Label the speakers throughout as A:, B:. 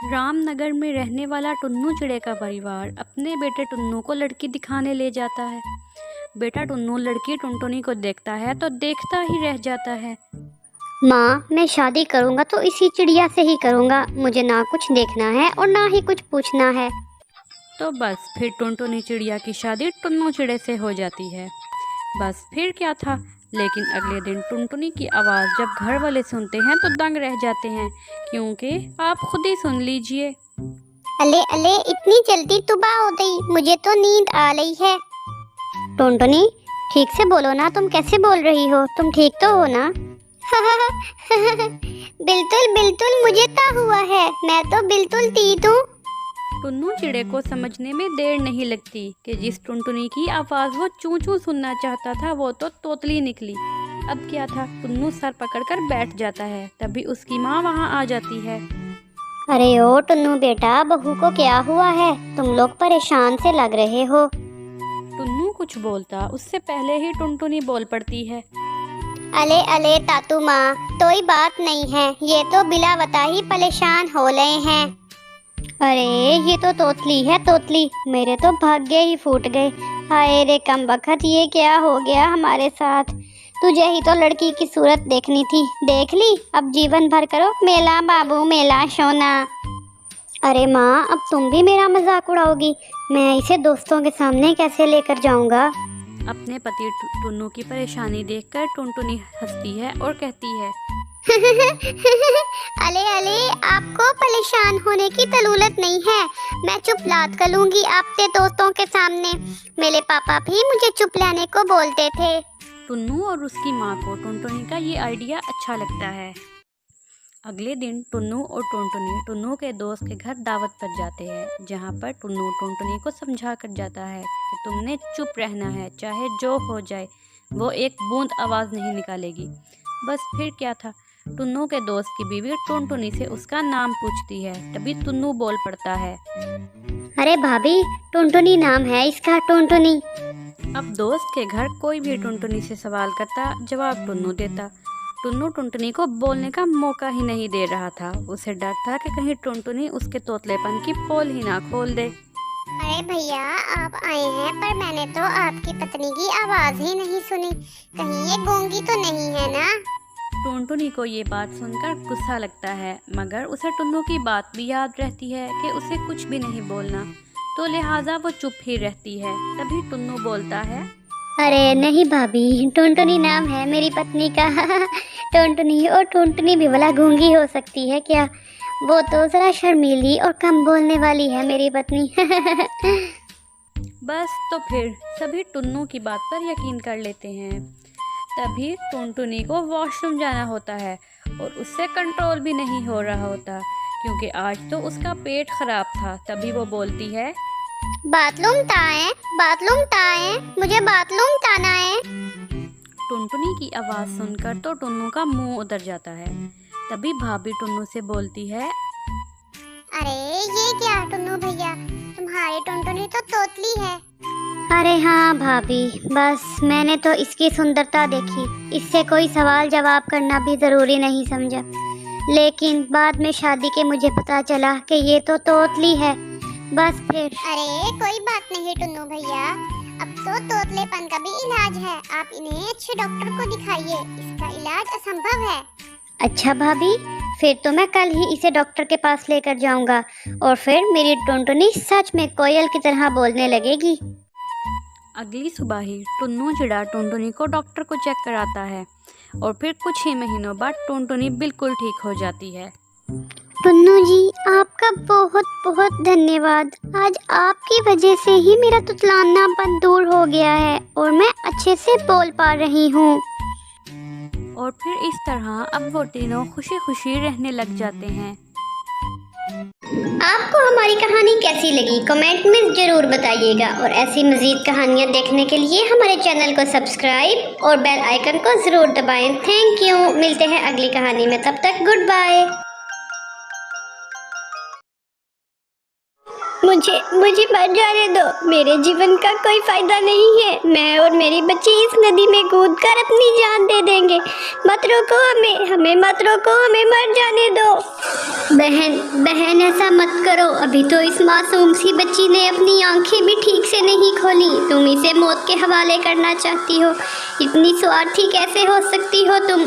A: रामनगर में रहने वाला टुन्नू चिड़े का परिवार अपने बेटे टुन्नू को लड़की दिखाने ले जाता है। बेटा टुन्नू लड़की टुनटुनी को देखता है तो देखता ही रह जाता है।
B: माँ, मैं शादी करूँगा तो इसी चिड़िया से ही करूँगा। मुझे ना कुछ देखना है और ना ही कुछ पूछना है।
A: तो बस फिर टुनटुनी चिड़िया की शादी टुन्नू चिड़े से हो जाती है। बस फिर क्या था। लेकिन अगले दिन टुनटुनी की आवाज़ जब घर वाले सुनते हैं तो दंग रह जाते हैं, क्योंकि आप खुद ही सुन लीजिए।
B: अले अले, इतनी जल्दी सुबह हो गई, मुझे तो नींद आ रही है। टुनटुनी, ठीक से बोलो ना, तुम कैसे बोल रही हो? तुम ठीक तो हो ना? बिल्कुल बिल्कुल, मुझे क्या हुआ है, मैं तो बिल्कुल ठीक हूँ।
A: टुन्नू चिड़े को समझने में देर नहीं लगती कि जिस टुनटुनी की आवाज़ वो चूं चूं सुनना चाहता था वो तो तोतली निकली। अब क्या था, टुन्नू सर पकड़कर बैठ जाता है। तभी उसकी माँ वहाँ आ जाती है।
B: अरे ओ टुन्नू बेटा, बहू को क्या हुआ है? तुम लोग परेशान से लग रहे हो।
A: टुन्नू कुछ बोलता उससे पहले ही टुनटुनी बोल पड़ती है।
B: अले अले तातू माँ, कोई बात नहीं है, ये तो बिला बता ही परेशान हो रहे हैं। अरे ये तो तोतली है, तोतली, मेरे तो भाग्य ही फूट गए। हाय रे कमबख्त, ये क्या हो गया हमारे साथ? तुझे ही तो लड़की की सूरत देखनी थी, देख ली, अब जीवन भर करो मेला बाबू मेला सोना। अरे माँ, अब तुम भी मेरा मजाक उड़ाओगी? मैं इसे दोस्तों के सामने कैसे लेकर जाऊंगा?
A: अपने पति टुन्नू की परेशानी देखकर टुनटुनी हंसती है और कहती है,
B: अले अले, आपको परेशान होने की जरूरत नहीं है। मैं चुप लाद कर लूंगी आपके दोस्तों के सामने। मेरे पापा भी मुझे चुप रहने को बोलते थे।
A: टुन्नू और उसकी माँ को टुनटुनी का ये आइडिया अच्छा लगता है। अगले दिन टुन्नू और टुनटुनी टुन्नू के दोस्त के घर दावत पर जाते हैं, जहाँ पर टुन्नू टुनटुनी को समझा कर जाता है कि तुमने चुप रहना है, चाहे जो हो जाए। वो एक बूंद आवाज़ नहीं निकालेगी। बस फिर क्या था, टुन्नू के दोस्त की बीवी टुनटुनी से उसका नाम पूछती है। तभी टुन्नू बोल पड़ता है,
B: अरे भाभी, टुनटुनी नाम है इसका, टुनटुनी।
A: अब दोस्त के घर कोई भी टुनटुनी से सवाल करता, जवाब टुन्नू देता। टुन्नू टुनटुनी को बोलने का मौका ही नहीं दे रहा था। उसे डर था कि कहीं टुनटुनी उसके तोतलेपन की पोल ही ना खोल दे।
B: अरे भैया, आप आए हैं, पर मैंने तो आपकी पत्नी की आवाज ही नहीं सुनी। कहीं ये गूंगी तो नहीं है ना?
A: टुनटुनी को ये बात सुनकर गुस्सा लगता है, मगर उसे टुन्नू की बात भी याद रहती है कि उसे कुछ भी नहीं बोलना, तो लिहाजा वो चुप ही रहती है। तभी टुन्नू बोलता है,
B: अरे नहीं भाभी, टुनटुनी नाम है मेरी पत्नी का। टुनटुनी, और टुनटुनी भी भला गूंगी हो सकती है क्या? वो तो जरा शर्मीली और कम बोलने वाली है मेरी पत्नी।
A: बस तो फिर सभी टुन्नू की बात पर यकीन कर लेते हैं। तभी टुनटुनी को वॉशरूम जाना होता है और उससे कंट्रोल भी नहीं हो रहा होता, क्योंकि आज तो उसका पेट खराब था। तभी वो बोलती है,
B: बाथरूम ताए, बाथरूम ताए, मुझे बाथरूम ताना है।
A: टुनटुनी की आवाज़ सुनकर तो टुन्नू का मुंह उतर जाता है। तभी भाभी टुन्नू से बोलती है,
B: अरे ये क्या टुन्नू भैया, तुम्हारी टुनटुनी तो तोतली है। अरे हाँ भाभी, बस मैंने तो इसकी सुंदरता देखी, इससे कोई सवाल जवाब करना भी जरूरी नहीं समझा। लेकिन बाद में शादी के मुझे पता चला कि ये तो तोतली है। बस फिर। अरे कोई बात नहीं टुन्नू भैया, अब तो तोतलेपन का भी इलाज है। आप इन्हें अच्छे डॉक्टर को दिखाइए, इसका इलाज असंभव है। अच्छा भाभी, फिर तो मैं कल ही इसे डॉक्टर के पास लेकर जाऊंगा और फिर मेरी टुनटुनी सच में कोयल की तरह बोलने लगेगी।
A: अगली सुबह ही टुन्नू चिड़ा टुनटुनी को डॉक्टर को चेक कराता है और फिर कुछ ही महीनों बाद टुनटुनी बिल्कुल ठीक हो जाती है।
B: टुन्नू जी, आपका बहुत बहुत धन्यवाद। आज आपकी वजह से ही मेरा तुतलानापन दूर हो गया है और मैं अच्छे से बोल पा रही हूँ।
A: और फिर इस तरह अब वो तीनों खुशी खुशी रहने लग जाते हैं।
B: आपको हमारी कहानी कैसी लगी कमेंट में ज़रूर बताइएगा, और ऐसी मज़ीद कहानियाँ देखने के लिए हमारे चैनल को सब्सक्राइब और बेल आइकन को ज़रूर दबाएं। थैंक यू, मिलते हैं अगली कहानी में, तब तक गुड बाय। मुझे मुझे मर जाने दो, मेरे जीवन का कोई फायदा नहीं है। मैं और मेरी बच्ची इस नदी में कूदकर अपनी जान दे देंगे। मत रोको हमें मत रोको, हमें मर जाने दो। बहन ऐसा मत करो, अभी तो इस मासूम सी बच्ची ने अपनी आंखें भी ठीक से नहीं खोली। तुम इसे मौत के हवाले करना चाहती हो? इतनी स्वार्थी कैसे हो सकती हो तुम?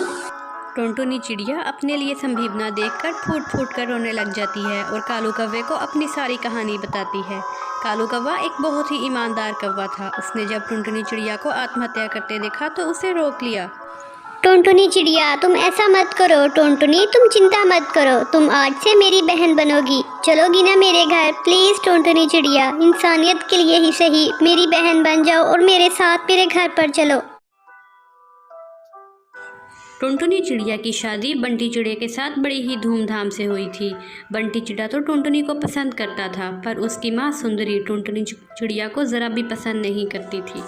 A: टुनटुनी चिड़िया अपने लिए संभावना देखकर फूट फूट कर रोने लग जाती है और कालू कौवे को अपनी सारी कहानी बताती है। कालू कौवा एक बहुत ही ईमानदार कौवा था। उसने जब टुनटुनी चिड़िया को आत्महत्या करते देखा तो उसे रोक लिया।
B: टुनटुनी चिड़िया, तुम ऐसा मत करो। टुनटुनी, तुम चिंता मत करो, तुम आज से मेरी बहन बनोगी। चलोगी ना मेरे घर? प्लीज़ टुनटुनी चिड़िया, इंसानियत के लिए ही सही मेरी बहन बन जाओ और मेरे साथ मेरे घर पर चलो।
A: टुनटुनी चिड़िया की शादी बंटी चिड़िया के साथ बड़ी ही धूमधाम से हुई थी। बंटी चिड़िया तो टुनटुनी को पसंद करता था, पर उसकी माँ सुंदरी टुनटुनी चिड़िया को ज़रा भी पसंद नहीं करती थी।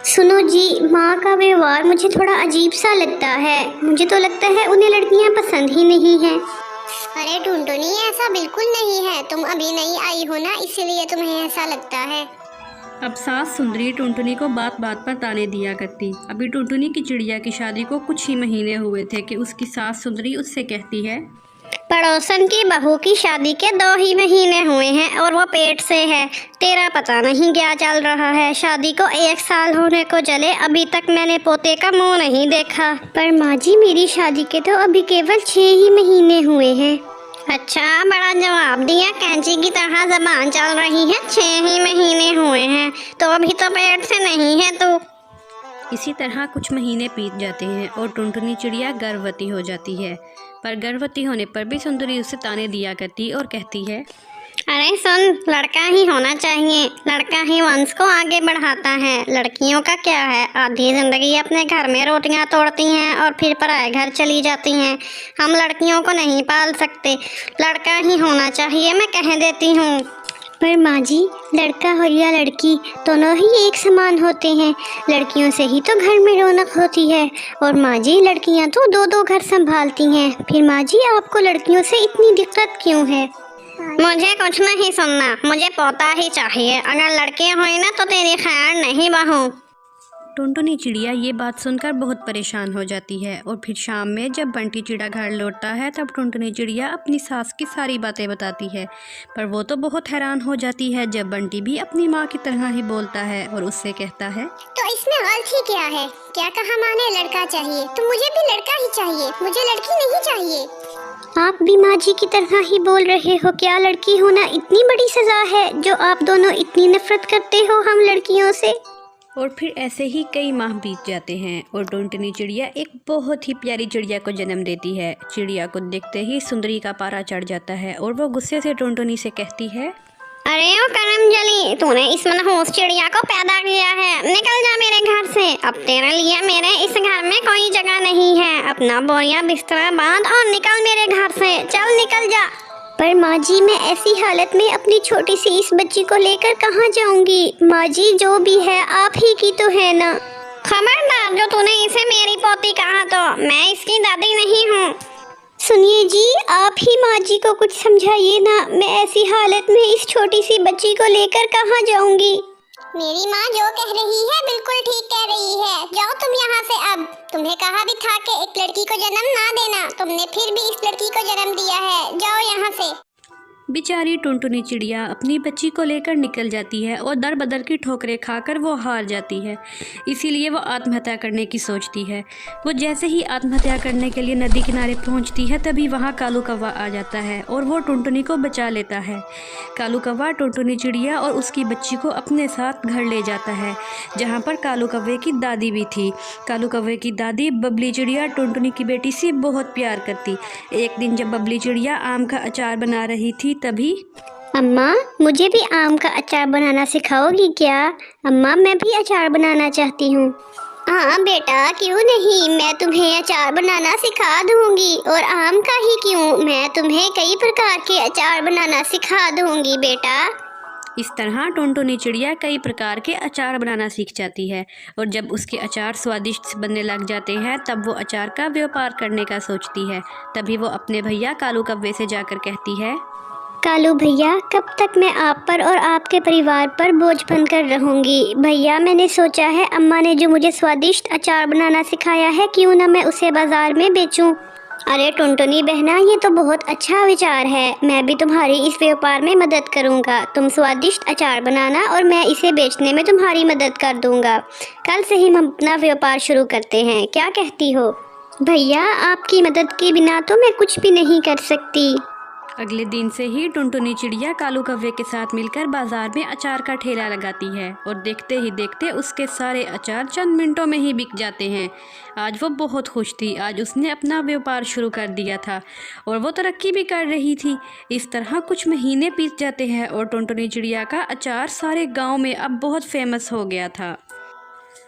B: सुनो जी, माँ का व्यवहार मुझे थोड़ा अजीब सा लगता है। मुझे तो लगता है उन्हें लड़कियाँ पसंद ही नहीं हैं। अरे टुनटुनी, ऐसा बिल्कुल नहीं है। तुम अभी नई आई हो ना, इसीलिए तुम्हें ऐसा लगता है।
A: अब सास सुंदरी टुनटुनी को बात बात पर ताने दिया करती। अभी टुनटुनी की चिड़िया की शादी को कुछ ही महीने हुए थे कि उसकी सास सुंदरी उससे कहती है,
B: पड़ोसन की बहू की शादी के 2 ही महीने हुए हैं और वो पेट से है। तेरा पता नहीं क्या चल रहा है। शादी को 1 साल होने को चले, अभी तक मैंने पोते का मुंह नहीं देखा। पर माँ जी, मेरी शादी के तो अभी केवल 6 ही महीने हुए हैं। अच्छा, बड़ा जवाब दिया। कैंची की तरह जबान चल रही है। 6 ही महीने हुए हैं तो अभी तो पेट से नहीं है तू।
A: इसी तरह कुछ महीने बीत जाते हैं और टुनटुनी चिड़िया गर्भवती हो जाती है। पर गर्भवती होने पर भी सुंदरी उसे ताने दिया करती और कहती है,
B: अरे सुन, लड़का ही होना चाहिए। लड़का ही वंश को आगे बढ़ाता है। लड़कियों का क्या है, आधी जिंदगी अपने घर में रोटियां तोड़ती हैं और फिर पराए घर चली जाती हैं। हम लड़कियों को नहीं पाल सकते। लड़का ही होना चाहिए, मैं कह देती हूँ। पर माँ जी, लड़का हो या लड़की, दोनों ही एक समान होते हैं। लड़कियों से ही तो घर में रौनक होती है। और माँ जी, लड़कियाँ तो 2-2 घर संभालती हैं। फिर माँ जी, आपको लड़कियों से इतनी दिक्कत क्यों है? मुझे कुछ नहीं सुनना, मुझे पोता ही चाहिए। अगर लड़की हुई ना तो तेरी खैर नहीं बहू।
A: टुनटुनी चिड़िया ये बात सुनकर बहुत परेशान हो जाती है और फिर शाम में जब बंटी चिड़ा घर लौटता है तब टुनटुनी चिड़िया अपनी सास की सारी बातें बताती है। पर वो तो बहुत हैरान हो जाती है जब बंटी भी अपनी माँ की तरह ही बोलता है और उससे कहता है,
B: तो इसमें गलत ही क्या है? क्या कहा माने लड़का चाहिए, तो मुझे भी लड़का ही चाहिए, मुझे लड़की नहीं चाहिए। आप भी माँ जी की तरह ही बोल रहे हो। क्या लड़की होना इतनी बड़ी सजा है जो आप दोनों इतनी नफरत करते हो हम लड़कियों से?
A: और फिर ऐसे ही कई माह बीत जाते हैं और टुनटुनी चिड़िया एक बहुत ही प्यारी चिड़िया को जन्म देती है। चिड़िया को देखते ही सुंदरी का पारा चढ़ जाता है और वो गुस्से से टुनटुनी से कहती है,
B: अरे ओ करमजली, तूने इस मनहूस चिड़िया को पैदा किया है। निकल जा मेरे घर से। अब तेरे लिए मेरे इस घर में कोई जगह नहीं है। अपना बोरिया बिस्तरा बांध और निकल मेरे घर से। चल निकल जा। पर माँ जी, मैं ऐसी हालत में अपनी छोटी सी इस बच्ची को लेकर कहाँ जाऊंगी? माँ जी, जो भी है आप ही की तो है ना। खबरदार, जो तूने इसे मेरी पोती कहा तो मैं इसकी दादी नहीं हूँ। सुनिए जी, आप ही माँ जी को कुछ समझाइए ना। मैं ऐसी हालत में इस छोटी सी बच्ची को लेकर कहाँ जाऊंगी? मेरी माँ जो कह रही है बिल्कुल ठीक कह रही है। जाओ तुम यहाँ से। अब तुम्हें कहा भी था कि एक लड़की को जन्म ना देना, तुमने फिर भी इस लड़की को जन्म दिया है। जाओ यहाँ से।
A: बेचारी टुनटुनी चिड़िया अपनी बच्ची को लेकर निकल जाती है और दर बदर की ठोकरें खाकर वो हार जाती है। इसीलिए वो आत्महत्या करने की सोचती है। वो जैसे ही आत्महत्या करने के लिए नदी किनारे पहुंचती है तभी वहां कालू कौवा आ जाता है और वो टुनटुनी को बचा लेता है। कालू कौवा टुनटुनी चिड़िया और उसकी बच्ची को अपने साथ घर ले जाता है, जहाँ पर कालू कौवे की दादी भी थी। कालू कौवे की दादी बबली चिड़िया टुनटुनी की बेटी से बहुत प्यार करती। एक दिन जब बबली चिड़िया आम का अचार बना रही थी तभी,
B: अम्मा, मुझे भी आम का अचार बनाना सिखाओगी क्या? अम्मा, मैं भी अचार बनाना चाहती हूँ। हाँ बेटा, क्यों नहीं, मैं तुम्हें अचार बनाना सिखा दूँगी। और आम का ही क्यों, मैं तुम्हें कई प्रकार के अचार बनाना सिखा दूँगी बेटा।
A: इस तरह टुनटुनी चिड़िया कई प्रकार के अचार बनाना सीख जाती है और जब उसके अचार स्वादिष्ट बनने लग जाते हैं तब वो अचार का व्यापार करने का सोचती है। तभी वो अपने भैया कालू कौवे से जाकर कहती है,
B: कालू भैया, कब तक मैं आप पर और आपके परिवार पर बोझ बनकर रहूंगी। भैया, मैंने सोचा है अम्मा ने जो मुझे स्वादिष्ट अचार बनाना सिखाया है, क्यों ना मैं उसे बाजार में बेचूं। अरे टुनटुनी बहना, ये तो बहुत अच्छा विचार है। मैं भी तुम्हारी इस व्यापार में मदद करूंगा। तुम स्वादिष्ट अचार बनाना और मैं इसे बेचने में तुम्हारी मदद कर दूंगा। कल से ही हम अपना व्यापार शुरू करते हैं, क्या कहती हो? भैया, आपकी मदद के बिना तो मैं कुछ भी नहीं कर सकती।
A: अगले दिन से ही टुनटुनी चिड़िया कालू कौवे के साथ मिलकर बाजार में अचार का ठेला लगाती है और देखते ही देखते उसके सारे अचार चंद मिनटों में ही बिक जाते हैं। आज वो बहुत खुश थी। आज उसने अपना व्यापार शुरू कर दिया था और वो तरक्की भी कर रही थी। इस तरह कुछ महीने बीत जाते हैं और टुनटुनी चिड़िया का अचार सारे गाँव में अब बहुत फेमस हो गया था।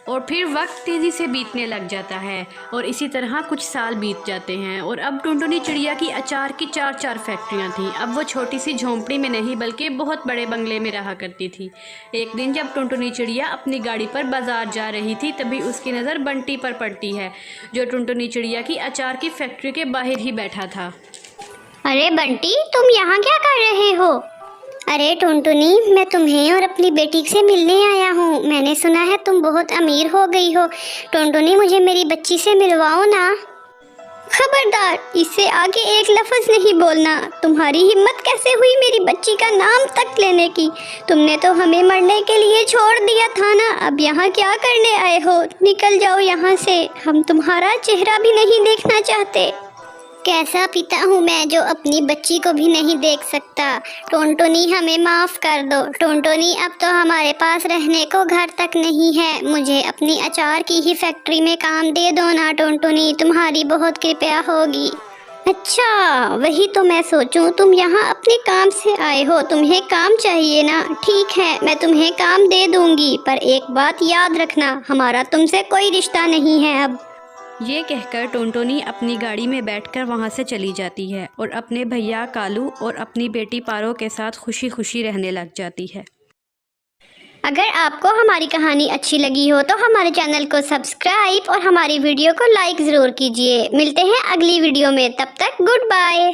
A: और फिर वक्त तेज़ी से बीतने लग जाता है और इसी तरह कुछ साल बीत जाते हैं और अब टुनटुनी चिड़िया की अचार की 4 फैक्ट्रियाँ थीं। अब वो छोटी सी झोंपड़ी में नहीं बल्कि बहुत बड़े बंगले में रहा करती थी। एक दिन जब टुनटुनी चिड़िया अपनी गाड़ी पर बाजार जा रही थी, तभी उसकी नज़र बंटी पर पड़ती है, जो टुनटुनी चिड़िया की अचार की फैक्ट्री के बाहर ही बैठा था।
B: अरे बंटी, तुम यहाँ क्या कर रहे हो? अरे टुनटुनी, मैं तुम्हें और अपनी बेटी से मिलने आया हूँ। मैंने सुना है तुम बहुत अमीर हो गई हो। टुनटुनी, मुझे मेरी बच्ची से मिलवाओ ना। खबरदार, इससे आगे एक लफ्ज़ नहीं बोलना। तुम्हारी हिम्मत कैसे हुई मेरी बच्ची का नाम तक लेने की? तुमने तो हमें मरने के लिए छोड़ दिया था ना। अब यहाँ क्या करने आए हो? निकल जाओ यहाँ से, हम तुम्हारा चेहरा भी नहीं देखना चाहते। कैसा पिता हूँ मैं जो अपनी बच्ची को भी नहीं देख सकता। टुनटुनी, हमें माफ़ कर दो। टुनटुनी, अब तो हमारे पास रहने को घर तक नहीं है। मुझे अपनी अचार की ही फैक्ट्री में काम दे दो ना टुनटुनी, तुम्हारी बहुत कृपया होगी। अच्छा, वही तो मैं सोचूं, तुम यहाँ अपने काम से आए हो, तुम्हें काम चाहिए ना। ठीक है, मैं तुम्हें काम दे दूँगी, पर एक बात याद रखना, हमारा तुमसे कोई रिश्ता नहीं है अब।
A: ये कहकर टुनटुनी अपनी गाड़ी में बैठकर वहाँ से चली जाती है और अपने भैया कालू और अपनी बेटी पारो के साथ खुशी खुशी रहने लग जाती है।
B: अगर आपको हमारी कहानी अच्छी लगी हो तो हमारे चैनल को सब्सक्राइब और हमारी वीडियो को लाइक ज़रूर कीजिए। मिलते हैं अगली वीडियो में, तब तक good bye.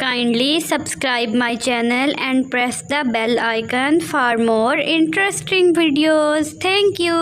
A: Kindly subscribe my channel and press the bell icon for more interesting videos. Thank you.